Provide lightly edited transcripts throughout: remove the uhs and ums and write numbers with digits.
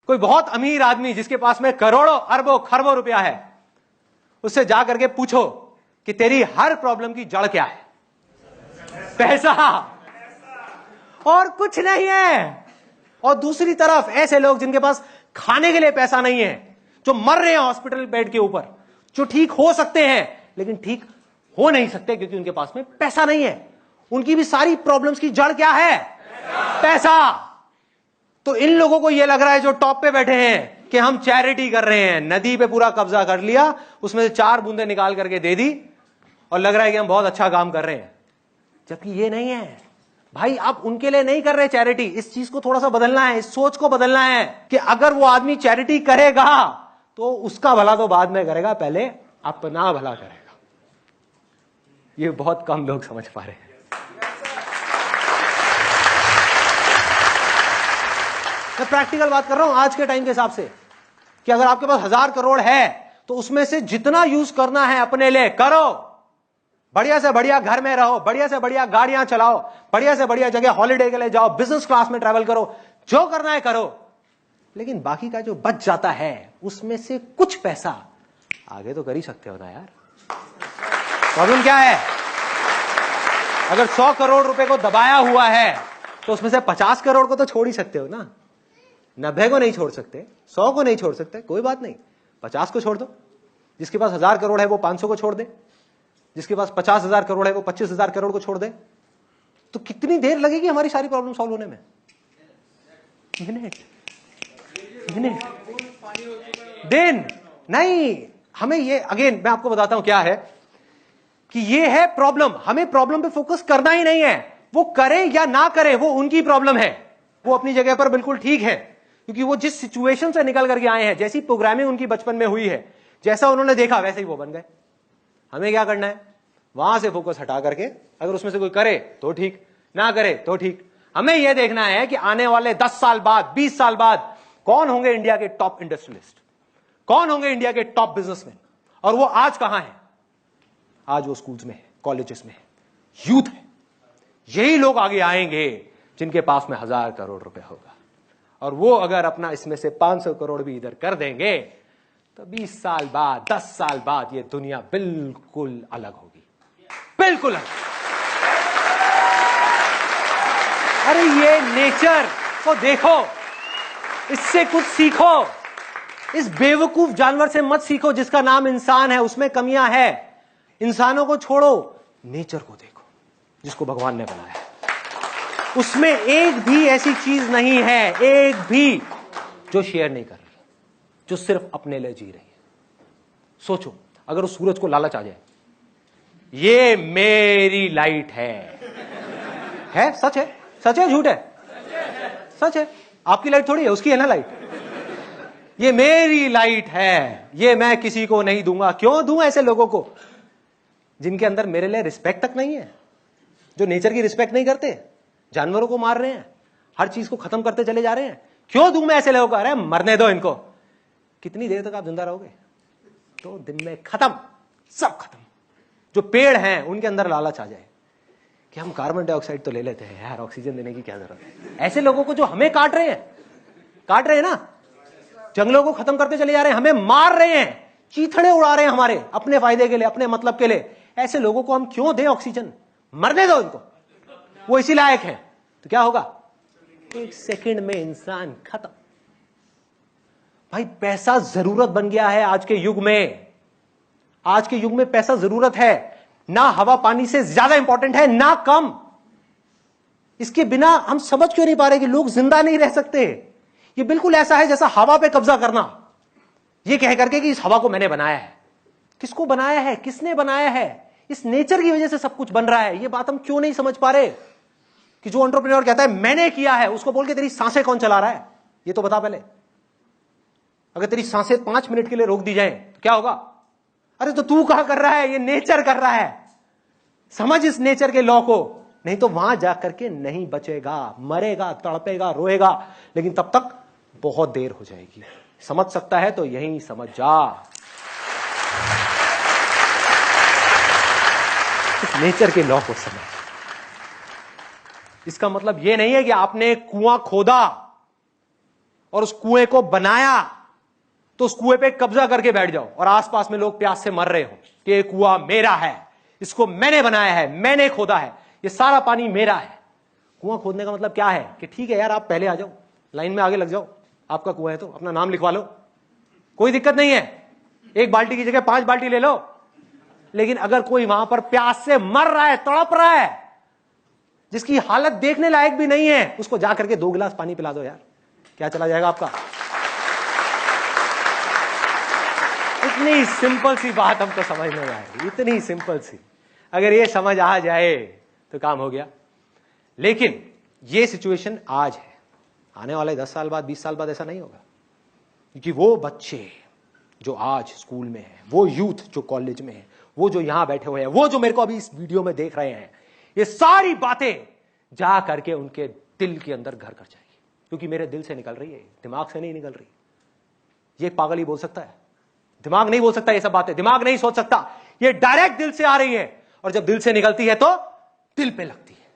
कोई बहुत अमीर आदमी जिसके पास में करोड़ों अरबों खरबों रुपया है, उससे जा करके पूछो कि तेरी हर प्रॉब्लम की जड़ क्या है? पैसा, और कुछ नहीं है। और दूसरी तरफ ऐसे लोग जिनके पास खाने के लिए पैसा नहीं है, जो मर रहे हैं हॉस्पिटल बेड के ऊपर, जो ठीक हो सकते हैं लेकिन ठीक हो नहीं सकते क्योंकि उनके पास में पैसा नहीं है। उनकी भी सारी प्रॉब्लम्स की जड़ क्या है? पैसा। तो इन लोगों को यह लग रहा है जो टॉप पे बैठे हैं कि हम चैरिटी कर रहे हैं, नदी पे पूरा कब्जा कर लिया, उसमें से 4 बूंदे निकाल करके दे दी और लग रहा है कि हम बहुत अच्छा काम कर रहे हैं, जबकि ये नहीं है भाई। आप उनके लिए नहीं कर रहे चैरिटी। इस चीज को थोड़ा सा बदलना है, इस सोच को बदलना है कि अगर वो आदमी चैरिटी करेगा तो उसका भला तो बाद में करेगा, पहले अपना भला करेगा। ये बहुत कम लोग समझ पा रहे हैं। मैं प्रैक्टिकल बात कर रहा हूं आज के टाइम के हिसाब से, कि अगर आपके पास 1000 करोड़ है तो उसमें से जितना यूज करना है अपने लिए करो। बढ़िया से बढ़िया घर में रहो, बढ़िया से बढ़िया गाड़ियां चलाओ, बढ़िया से बढ़िया जगह हॉलिडे के लिए जाओ, बिजनेस क्लास में ट्रैवल करो, जो करना है करो। लेकिन बाकी का जो बच जाता है उसमें से कुछ पैसा आगे तो कर ही सकते हो ना यार। प्रॉब्लम क्या है? अगर 100 करोड़ रुपए को दबाया हुआ है तो उसमें से 50 करोड़ को तो छोड़ ही सकते हो ना। 90 को नहीं छोड़ सकते, 100 को नहीं छोड़ सकते, कोई बात नहीं, 50 को छोड़ दो। जिसके पास 1000 करोड़ है वो 500 को छोड़ दे, जिसके पास 50,000 करोड़ है वो 25,000 करोड़ को छोड़ दे। तो कितनी देर लगेगी हमारी सारी प्रॉब्लम सॉल्व होने में? मिनट, दिन नहीं। हमें ये, अगेन मैं आपको बताता हूं क्या है कि ये है प्रॉब्लम। हमें प्रॉब्लम पे फोकस करना ही नहीं है। वो करें या ना करें वो उनकी प्रॉब्लम है। वो अपनी जगह पर बिल्कुल ठीक है, क्योंकि वो जिस सिचुएशन से निकल करके आए हैं, जैसी प्रोग्रामिंग उनकी बचपन में हुई है, जैसा उन्होंने देखा वैसे ही वो बन गए। हमें क्या करना है? वहां से फोकस हटा करके, अगर उसमें से कोई करे तो ठीक, ना करे तो ठीक। हमें यह देखना है कि आने वाले 10 साल बाद, 20 साल बाद कौन होंगे इंडिया के टॉप इंडस्ट्रियलिस्ट, कौन होंगे इंडिया के टॉप बिजनेसमैन। और वो आज कहां है? आज वो स्कूल्स में है, कॉलेजेस में है, यूथ है। यही लोग आगे आएंगे जिनके पास में 1000 करोड़ रुपए होगा। और वो अगर अपना इसमें से 500 करोड़ भी इधर कर देंगे तो 20 साल बाद, 10 साल बाद ये दुनिया बिल्कुल अलग होगी, बिल्कुल अलग। अरे ये नेचर को देखो, इससे कुछ सीखो। इस बेवकूफ जानवर से मत सीखो जिसका नाम इंसान है, उसमें कमियां है। इंसानों को छोड़ो, नेचर को देखो जिसको भगवान ने बनाया है। उसमें एक भी ऐसी चीज नहीं है, एक भी, जो शेयर नहीं कर रही, जो सिर्फ अपने लिए जी रही है। सोचो, अगर उस सूरज को लालच आ जाए, ये मेरी लाइट है सच है? सच है झूठ है? सच है। आपकी लाइट थोड़ी है, उसकी है ना लाइट। ये मेरी लाइट है, ये मैं किसी को नहीं दूंगा। क्यों दूं ऐसे लोगों को जिनके अंदर मेरे लिए रिस्पेक्ट तक नहीं है, जो नेचर की रिस्पेक्ट नहीं करते, जानवरों को मार रहे हैं, हर चीज को खत्म करते चले जा रहे हैं। क्यों दूं मैं ऐसे लोगों को? अरे मरने दो इनको। कितनी देर तक आप जिंदा रहोगे? 2 दिन में खत्म, सब खत्म। जो पेड़ हैं उनके अंदर लालच आ जाए कि हम कार्बन डाइऑक्साइड तो ले लेते हैं यार, ऑक्सीजन देने की क्या जरूरत है। ऐसे लोगों को जो हमें काट रहे हैं ना, जंगलों को खत्म करते चले जा रहे हैं, हमें मार रहे हैं, चीथड़े उड़ा रहे हैं हमारे अपने फायदे के लिए, अपने मतलब के लिए। ऐसे लोगों को हम क्यों दें ऑक्सीजन? मरने दो इनको, वो इसी लायक है। तो क्या होगा? 1 सेकंड में इंसान खत्म। भाई पैसा जरूरत बन गया है आज के युग में। आज के युग में पैसा जरूरत है, ना हवा पानी से ज्यादा इंपॉर्टेंट है, ना कम। इसके बिना हम समझ क्यों नहीं पा रहे कि लोग जिंदा नहीं रह सकते। ये बिल्कुल ऐसा है जैसा हवा पे कब्जा करना, ये कह करके कि इस हवा को मैंने बनाया है। किसको बनाया है? किसने बनाया है? इस नेचर की वजह से सब कुछ बन रहा है। ये बात हम क्यों नहीं समझ पा रहे कि जो एंटरप्रेन्योर कहता है मैंने किया है, उसको बोल के तेरी सांसें कौन चला रहा है ये तो बता पहले। अगर तेरी सांसें 5 मिनट के लिए रोक दी जाए तो क्या होगा? अरे तो तू कहां कर रहा है? ये नेचर कर रहा है। समझ इस नेचर के लॉ को, नहीं तो वहां जाकर के नहीं बचेगा, मरेगा, तड़पेगा, रोएगा। लेकिन तब तक बहुत देर हो जाएगी। समझ सकता है तो यही समझ जा। इस नेचर के लॉ को समझ। इसका मतलब यह नहीं है कि आपने कुआं खोदा और उस कुएं को बनाया, तो उस कुएं पे कब्जा करके बैठ जाओ और आसपास में लोग प्यास से मर रहे हो कि ये कुआं मेरा है, इसको मैंने बनाया है, मैंने खोदा है, ये सारा पानी मेरा है। कुआं खोदने का मतलब क्या है कि ठीक है यार, आप पहले आ जाओ, लाइन में आगे लग जाओ, आपका कुआं है तो अपना नाम लिखवा लो, कोई दिक्कत नहीं है, एक बाल्टी की जगह 5 बाल्टी ले लो। लेकिन अगर कोई वहां पर प्यास से मर रहा है, तड़प रहा है, जिसकी हालत देखने लायक भी नहीं है, उसको जाकर के 2 गिलास पानी पिला दो यार, क्या चला जाएगा आपका? इतनी सिंपल सी बात हमको समझ में आएगी, इतनी सिंपल सी, अगर ये समझ आ जाए तो काम हो गया। लेकिन ये सिचुएशन आज है, आने वाले 10 साल बाद, 20 साल बाद ऐसा नहीं होगा, क्योंकि वो बच्चे जो आज स्कूल में है, वो यूथ जो कॉलेज में है, वो जो यहां बैठे हुए हैं, वो जो मेरे को अभी इस वीडियो में देख रहे हैं, ये सारी बातें जा करके उनके दिल के अंदर घर कर जाएगी, क्योंकि मेरे दिल से निकल रही है, दिमाग से नहीं निकल रही। ये पागल ही बोल सकता है, दिमाग नहीं बोल सकता ये सब बातें, दिमाग नहीं सोच सकता, ये डायरेक्ट दिल से आ रही है, और जब दिल से निकलती है तो दिल पे लगती है,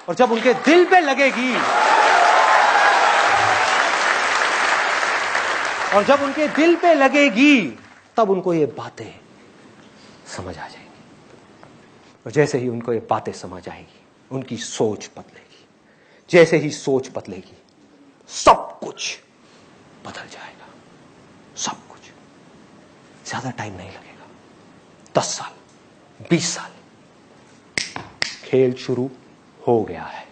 और जब उनके दिल पे लगेगी, और जब उनके दिल पे लगेगी, तब उनको ये बातें समझ आ जाएंगी, और जैसे ही उनको ये बातें समझ आएगी, उनकी सोच बदलेगी, जैसे ही सोच बदलेगी, सब कुछ बदल जाएगा, सब कुछ। ज्यादा टाइम नहीं लगेगा, 10 साल, 20 साल, खेल शुरू हो गया है।